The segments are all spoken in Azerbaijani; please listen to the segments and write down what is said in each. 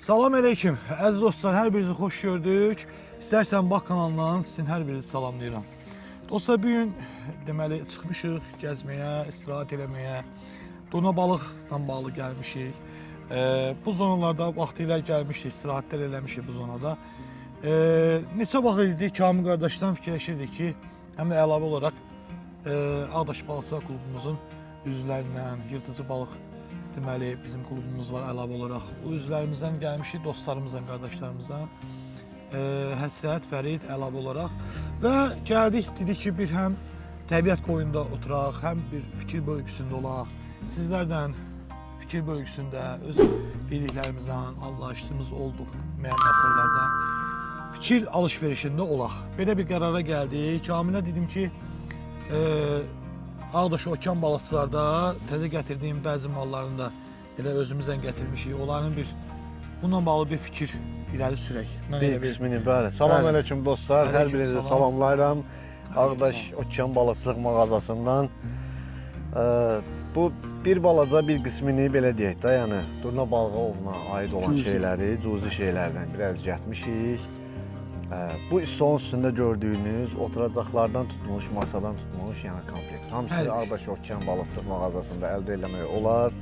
Salam aleyküm. Əziz dostlar, hər birinizi xoş gördük. İstərsən bax kanalından sizin hər birinizi salamlayıram. Dostlar, bugün deməli çıxmışıq gəzməyə, istirahət eləməyə. Durna balıqla bağlı gəlmişik. Bu zonalarda vaxtilə gəlmişdik, istirahətlər eləmişik bu zonada. Neçə vaxt idi Kamil qardaşdan fikirləşirdik ki, həm də əlavə olaraq Ağdaş Balıqçılar Klubumuzun üzvlərindən yırtıcı balıq deməli bizim klubumuz var əlavə olaraq. O üzvlərimizdən gəlmişik, dostlarımızdan, qardaşlarımızdan. Həsrət, Fərid əlavə olaraq və gəldik, dedik ki, bir həm təbiət qoyunda oturaq, həm bir fikir bölgüsündə olaq. Sizlərdən fikir bölgüsündə öz bildiklərimizdən, anlaşdığımız olduq müəyyən məsələlərdən fikir alış-verişində olaq. Belə bir qərara gəldik. Kamilə dedim ki, Ağdaş Okean balıqçılarda təzə gətirdiyim bəzi mallarını da elə özümüzdən gətirmişik. Onların bununla bağlı bir fikir irəli sürək. Bir qismini, bəli. Salam aleyküm dostlar, hər birinizi salamlayıram. Ağdaş Okean balıqçılıq mağazasından. Bu bir balaca bir qismini belə deyək də, yəni durna balığı ovuna aid olan şeyləri, cüzi şeylərdən biraz getmişik. Bu stolun üstündə gördüyünüz oturacaqlardan tutmuş, masadan tutmuş, yəni komplekt. Hamısı Ağdaş Okean balıqçılıq mağazasında əldə etmək olar.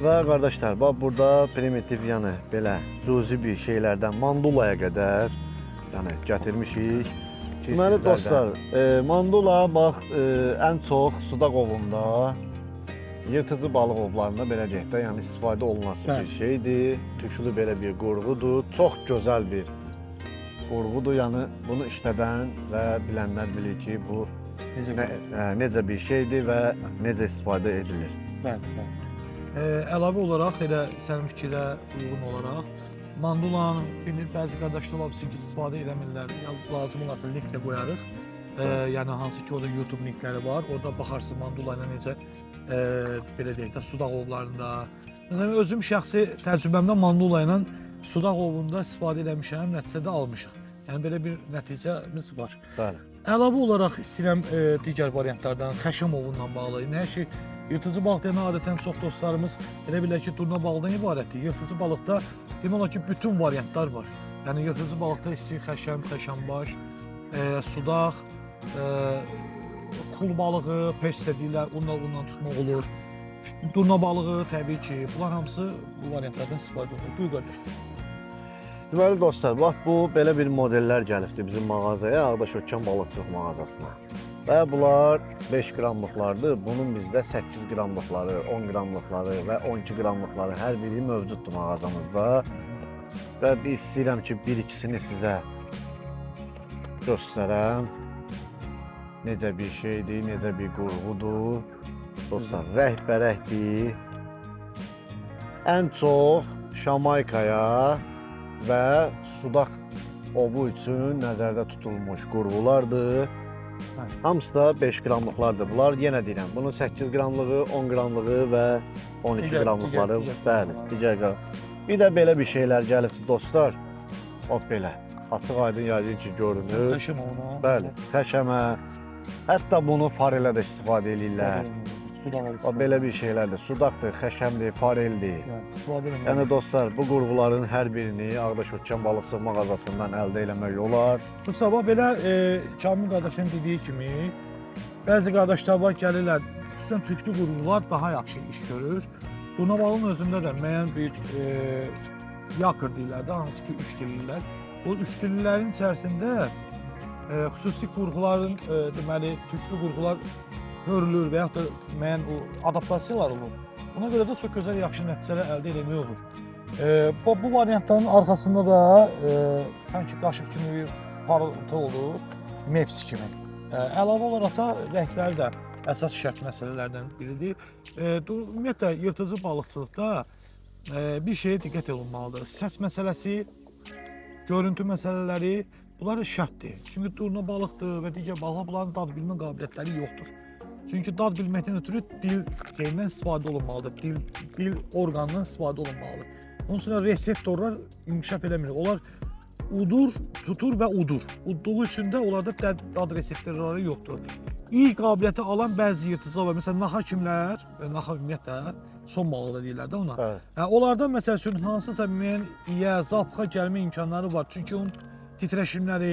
Və qardaşlar, bax burada primitiv, yəni belə cüzi bir şeylərdən mandulaya qədər yəni gətirmişik. Deməli dostlar, mandula bax ən çox suda qovunda, yırtıcı balıq ovlarında belə deyək də, yəni istifadə olunması bir şeydir. Tüklü belə bir qurğudur, çox gözəl bir qurğudur. Yəni bunu işlədən və bilənlər bilir ki, bu necə bir şeydir və necə istifadə edilir. Bəli. Əlavə olaraq elə sənin fikrə uyğun olaraq mandulanın bəzi qardaşlar olabilir ki, istifadə eləmirlər. Lazım olarsa link də qoyarıq. Yəni hansı ki, orada YouTube linkləri var. Orada baxarsın mandula ilə necə belə deyək də sudaq ovlarında. Mən özüm şəxsi təcrübəmdə mandula ilə sudaq ovunda istifadə eləmişəm, nəticədə almışam. Yəni belə bir nəticəmiz var. Bəli. Əlavə olaraq istəyirəm digər variantlardan, xəşəm ovundan bağlı. Hər şey yırtıcı balıq deyəndə adətən çox dostlarımız elə bilər ki, durna balıqdan ibarətdir. Yırtıcı balıqda demək olar ki, bütün variantlar var. Yəni yırtıcı balıqda istəyir xəşəm, xəşəmbaş, sudaq, xul balığı, pers deyirlər, onunla tutmaq olur. Durna balığı təbii ki, bunlar hamısı bu variantlardan istifadə olunur. Buyur qardaş. Deməli dostlar, bax bu belə bir modellər gəlibdir bizim mağazaya, Ağdaş Okean balıqçılıq mağazasına. Və bunlar 5 qramlıqlardır. Bunun bizdə 8 qramlıqları, 10 qramlıqları və 12 qramlıqları hər biri mövcuddur mağazamızda. Və bir istəyirəm ki, bir-ikisini sizə göstərəm. Necə bir şeydir, necə bir qurğudur. Dostlar, rəhbərəkdir. Ən çox Şamaykaya və sudaq ovu üçün nəzərdə tutulmuş qurğulardır. Hamısı da 5 qramlıqlardır. Bunlar yenə deyirəm, bunun 8 qramlığı, 10 qramlığı və 12 qramlıqları, bəli, digər qram. Bir də belə bir şeylər gəlibdir dostlar. Bax belə, açıq aydın yayın ki, görünür. Xəşəm ovuna. Bəli, xəşəmə. Hətta bunu farelə də istifadə edirlər. Bax belə bir şeylərdir. Sudaqdır, xəşəmdir, fareldir. Yəni dostlar, bu qurğuların hər birini Ağdaş Okean balıqçılıq mağazasından əldə eləmək olar. Bu sabah belə Kamil qardaşın dediyi kimi bəzi qardaşlar var gəlirlər, xüsusən tüklü qurğular daha yaxşı iş görür. Durna balığın özündə də müəyyən bir yakır deyirlər də, hansı ki 3 dillilər. O 3 dillilərin içərisində xüsusi qurğuların deməli tüklü qurğular hörülür və yaxud da müəyyən adaptasiyalar olur. Buna görə də çox gözəl, yaxşı nəticələr əldə etmək olur. Bu variantların arxasında da sanki qaşıq kimi bir parıltı olur, meps kimi. Əlavə olaraq da rəngləri də əsas şərt məsələlərdən biridir. Ümumiyyətlə, yırtıcı balıqçılıqda bir şeyə diqqət olunmalıdır. Səs məsələsi, görüntü məsələləri, bunlar şərtdir. Çünki durna balıqdır və digər balıqlar, bunların dad bilmə qabiliyyətləri yoxdur. Çünki dad bilməkdən ötürü dil şeyindən istifadə olunmalıdır, dil orqanından istifadə olunmalıdır. Onun üçün reseptorlar inkişaf eləmir. Onlar udur, tutur və udur. Udduğu üçün də onlarda dad reseptorları yoxdur. İyi qabiliyyəti alan bəzi yırtıcılar var. Məsələn, naxa kimlər, naxa ümumiyyətlə son balığı da deyirlər də ona. Bəli. Onlardan məsəl üçün hansısa müəyyən iyə, zapxa gəlmə imkanları var. Çünki onun titreşimləri,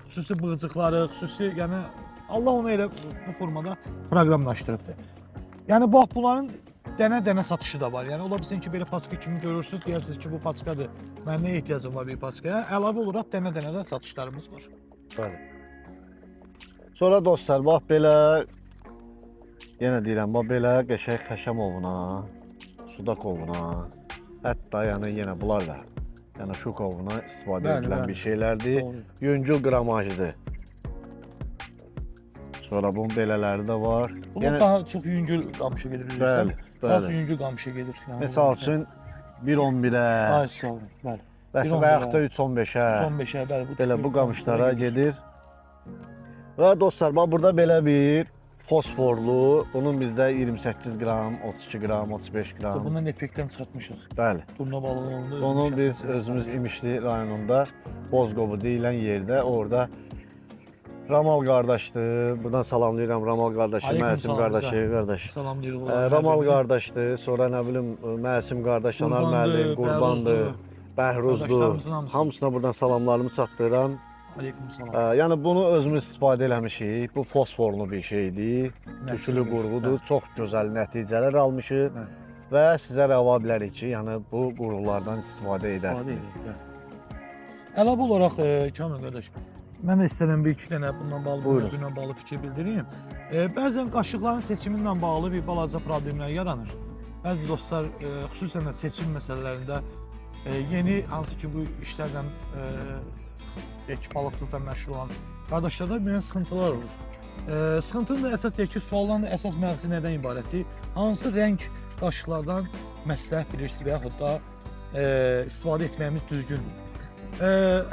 xüsusi bığcıqları, xüsusi, yəni Allah onu elə bu formada proqramlaşdırıbdır. Yəni bax bunların dənə-dənə satışı da var. Yəni ola bilsin ki, belə paska kimi görürsünüz, deyirsiniz ki, bu paskadır. Mənim nə ehtiyacım var bir paskaya? Əlavə olaraq dənə-dənə də satışlarımız var. Bəli. Sonra dostlar, bax belə, yenə deyirəm, bax belə qəşəng xəşəm ovuna, sudak ovuna, hətta yəni yenə bunlar da, yəni şuk ovuna istifadə edilən bir şeylərdir. Yüngül qramajdır. Sonra bunun belələri də var. Bunun daha çox yüngül qamışı gedir. Bəli, Daha bəli. yüngül qamışı gedir. Yəni, Məsəl üçün 1.11-ə, ay sağ olun, bəli. və yaxud da 3.15-ə, 15-ə, bəli. belə bu qamışlara gedir. Və dostlar, bax burada belə bir fosforlu, bunun bizdə 28 qram, 32 qram, 35 qram. Bundan effektdən çıxartmışıq. Bəli. Turna balığının Onu biz özümüz İmişli rayonunda Bozqovu deyilən yerdə, orada Ramal qardaşdır. Buradan salamlayıram Ramal qardaşı, Məsim qardaşı. Salamlayırıq. Ramal qardaşdır. Sonra nə bilim Məsim qardaş, Anar müəllim, Qurbandır, Bəhruzdur. Hamısına buradan salamlarımı çatdırıram. Aleykümselam. Yəni bunu özümüz istifadə eləmişik. Bu fosforlu bir şeydir. Tükülü qurğudur. Çox gözəl nəticələr almışıq. Və sizə rəva bilərik ki, yəni bu qurğulardan istifadə edərsiniz. Əlavə olaraq Kamil qardaş, mən də istəyirəm bir iki dənə bundan bağlı, mövzuyla bağlı fikir bildireyim. Bəzən qaşıqların seçimi ilə bağlı bir balaca problemlər yaranır. Bəzi dostlar, xüsusən də seçim məsələlərində yeni hansı ki bu işlərdən balıqçılıqla məşğul olan qardaşlarda müəyyən sıxıntılar olur. Sıxıntının da əsas deyək ki, sualların da əsas mövzusu nədən ibarətdir? Hansı rəng qaşıqlardan məsləhət bilirsiniz və yaxud da istifadə etməyimiz düzgündür?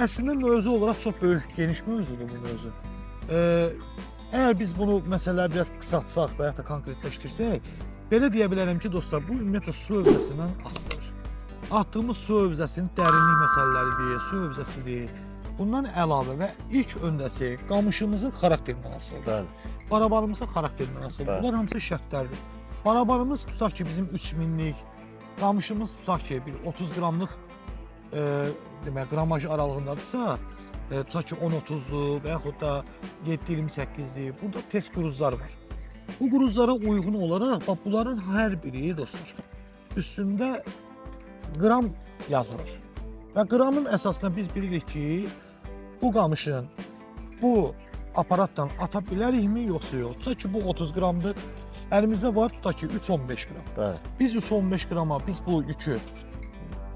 Əslində mövzu olaraq çox böyük, geniş mövzudur bu mövzu. Əgər biz bunu məsələləri biraz qısaltsaq və yaxud da konkretləşdirsək, belə deyə bilərəm ki, dostlar, bu ümumiyyətlə su hövzəsindən asılıdır. Atdığımız su hövzəsinin dərinlik məsələləridir, su hövzəsidir. Bundan əlavə və ilk öndəsi qamışımızın xarakterindən asılıdır. Barabarımızın xarakterindən asılıdır. Bunlar hamısı şərtlərdir. Barabarımız tutaq ki, bizim 3000-lik, qamışımız tutaq ki, bir 30 qramlıq demək, qramaj aralığındadırsa, tutaq ki 10-30'lu və yaxud da 7-28'li, burada test quruzlar var. Bu quruzlara uyğun olaraq, bax bunların hər biri dostlar, üstündə qram yazılır. Və qramın əsasında biz bilirik ki, bu qamışın bu aparatdan ata bilərikmi, yoxsa yox? Tutaq ki, bu 30 qramdır, əlimizdə var, tutaq ki 3-15 qram. Biz 3-15 qrama biz bu yükü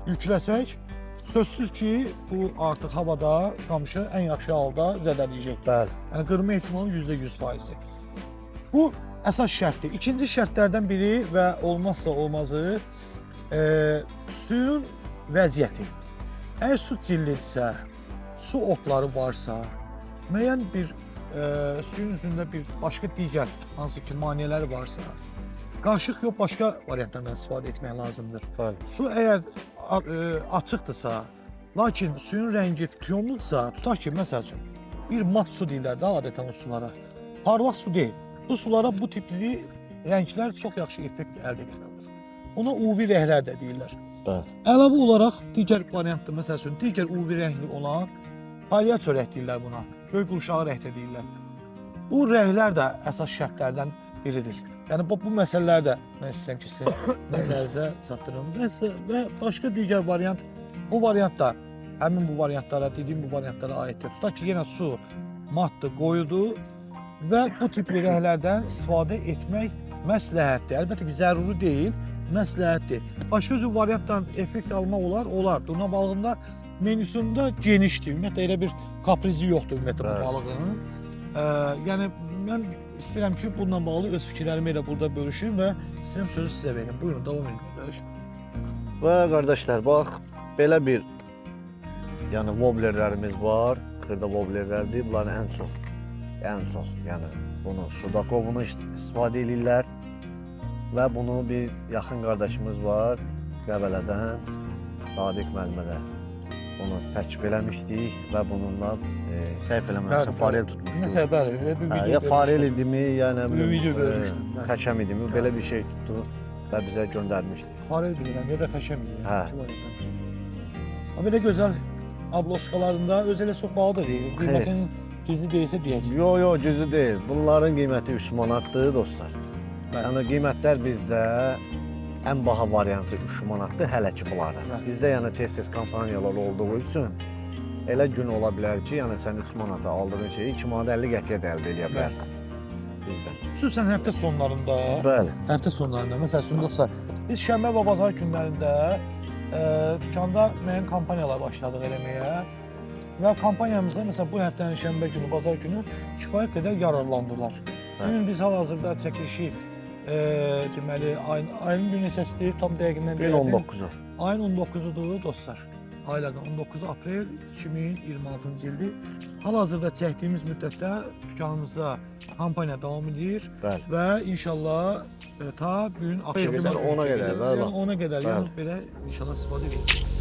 yükləsək, sözsüz ki, bu artıq havada qamışı ən yaxşı halda zədələyəcəkdir. Yəni qırma ehtimalı %100%. Bu əsas şərtdir. İkinci şərtlərdən biri və olmazsa olmazı suyun vəziyyəti. Əgər su cillidirsə, su otları varsa, müəyyən bir suyun üzündə bir başqa digər hansı ki maneələr varsa, qaşıq yox, başqa variantlardan istifadə etmək lazımdır. Su əgər açıqdırsa, lakin suyun rəngi tüyonludursa, tutaq ki, məsəl üçün, bir mat su deyirlər də adətən o sulara, parlaq su deyil. Bu sulara bu tipli rənglər çox yaxşı effekt əldə edə olur. Ona UV rənglər də deyirlər. Əlavə olaraq digər variantda, məsəl üçün, digər UV rəngli olan palyaço rəng deyirlər buna, göy qurşağı rəng də deyirlər. Bu rənglər də əsas şərtlərdən biridir. Yəni bu məsələləri də mən istəyirəm ki, sizin nəzərinizə çatdırım. Və başqa digər variant, bu variant da həmin bu variantlara, dediyim bu variantlara aiddir. Tutaq ki, yenə su matdır, qoyudur və bu tipli rənglərdən istifadə etmək məsləhətdir. Əlbəttə ki, zəruri deyil, məsləhətdir. Başqa cür variantdan effekt almaq olar. Durna balığında menüsündə genişdir. Ümumiyyətlə elə bir kaprizi yoxdur ümumiyyətlə bu balığının. Yəni mən istəyirəm ki, bununla bağlı öz fikirlərimi elə burada bölüşüm və istəyirəm sözü sizə verim. Buyurun, davam edin qardaş. Və qardaşlar, bax, belə bir yəni woblerlərimiz var. Xırda woblerlərdir. Bunların ən çox, yəni bunu sudakovunu istifadə edirlər. Və bunu bir yaxın qardaşımız var, Qəbələdən, Sadiq müəllimə də bunu təklif eləmişdik və bununla səhv eləmirəmsə farel tutmuşdu. Nəsə bəli, bir Hə, video ya farel görmüşdüm. idimi, ya nə Bir video bilim, görmüşdüm, bəli. xəçəm idimi, belə bir şey tutdu və bizə göndərmişdi. Farel bilirəm ya da xəşəm idi. Hə. Amma belə gözəl abloskalarında öz elə çox baha da deyil. Qiymətin gizli deyilsə deyəcək. Yo, cüzü deyil. Bunların qiyməti 3 manatdır dostlar. Bəli. Yəni qiymətlər bizdə ən baha variantı 3 manatdır hələ ki bunlarda. Bəli. Bizdə yəni tez-tez kampaniyalar olduğu üçün elə gün ola bilər ki, yəni sən 3 manata aldığın şeyi 2 manat 50 qəpiyə də əldə edə bilərsən bizdən. Xüsusən həftə sonlarında, Bəli. həftə sonlarında, məsəl üçün dostlar, biz şənbə və bazar günlərində dükanda müəyyən kampaniyalar başladıq eləməyə və kampaniyamızda məsələn bu həftənin şənbə günü, bazar günü kifayət qədər yararlandılar. Bugün biz hal-hazırda çəkilişi deməli ayın bir neçəsidir, tam dəqiqindən Günün 19-u. Ayın 19-udur dostlar. Ayların 19 aprel 2026-cı ildir. Hal-hazırda çəkdiyimiz müddətdə dükanımızda kampaniya davam edir. Bəli. Və inşallah ta bu gün axşama Ona qədər, yəni ona qədər, yəni belə inşallah istifadə edəcəyik.